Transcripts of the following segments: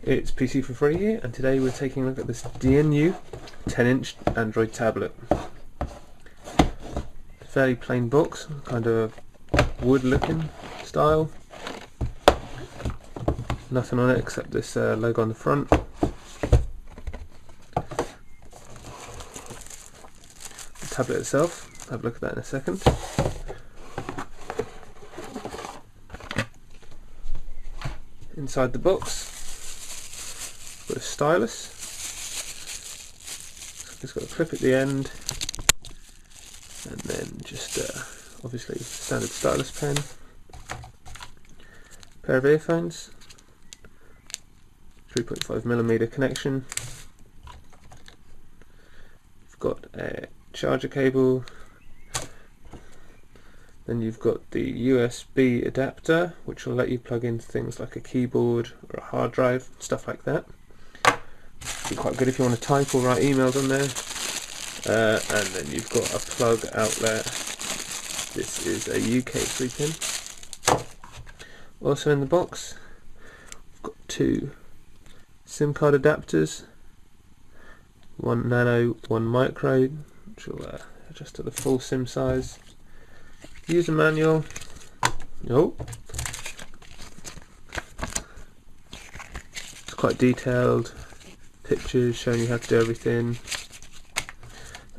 It's PC for Free here, and today we're taking a look at this Dieniu 10-inch Android tablet. Fairly plain box, kind of wood looking style. Nothing on it except this logo on the front. The tablet itself, have a look at that in a second. Inside the box, got a stylus. It's got a clip at the end, and then just obviously standard stylus pen. Pair of earphones, 3.5mm connection. You've got a charger cable. Then you've got the USB adapter, which will let you plug into things like a keyboard or a hard drive, stuff like that. Be quite good if you want to type or write emails on there. And then you've got a plug outlet. This is a UK 3-pin. Also in the box, we've got two SIM card adapters, one nano, one micro, which will adjust to the full SIM size. User manual. Oh, it's quite detailed. Pictures showing you how to do everything.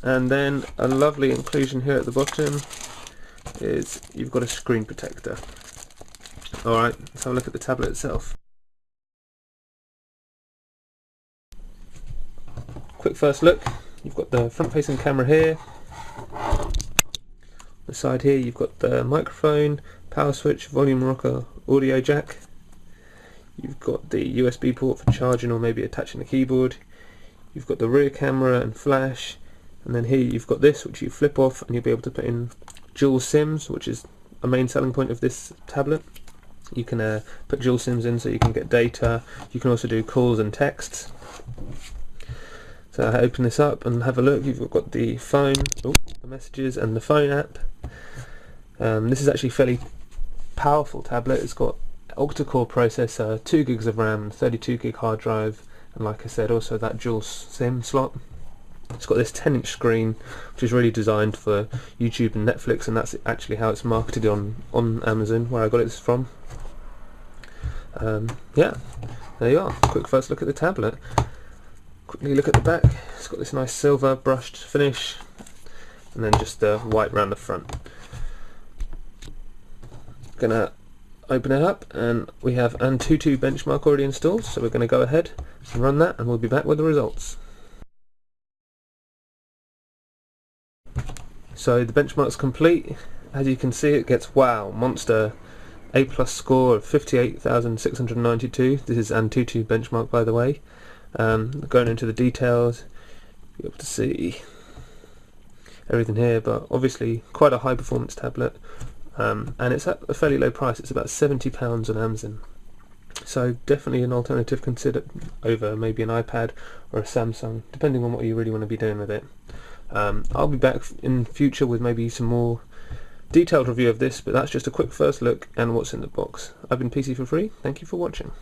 And then a lovely inclusion here at the bottom is you've got a screen protector. Alright, let's have a look at the tablet itself. Quick first look. You've got the front facing camera here. The side here you've got the microphone, power switch, volume rocker, audio jack. You've got the USB port for charging or maybe attaching the keyboard. You've got the rear camera and flash, and then here you've got this which you flip off and you'll be able to put in dual SIMs, which is a main selling point of this tablet. You can put dual SIMs in so you can get data. You can also do calls and texts. So I open this up and have a look. You've got the phone, the messages and the phone app. This is actually a fairly powerful tablet. It's got octa-core processor, 2 gigs of RAM, 32 gig hard drive, and like I said, also that dual SIM slot. It's got this 10-inch screen, which is really designed for YouTube and Netflix, and that's actually how it's marketed on Amazon, where I got it from. Yeah, there you are. Quick first look at the tablet. Quickly look at the back. It's got this nice silver brushed finish, and then just white around the front. Gonna open it up, and we have Antutu Benchmark already installed, so we're going to go ahead and run that, and we'll be back with the results. So the benchmark's complete. As you can see, it gets monster A+ score of 58,692. This is Antutu Benchmark, by the way. Going into the details, you'll be able to see everything here, but obviously quite a high performance tablet, and it's at a fairly low price. It's about £70 on Amazon, so definitely an alternative considered over maybe an iPad or a Samsung, depending on what you really want to be doing with it. I'll be back in future with maybe some more detailed review of this, but that's just a quick first look and what's in the box. I've been PC for Free. Thank you for watching.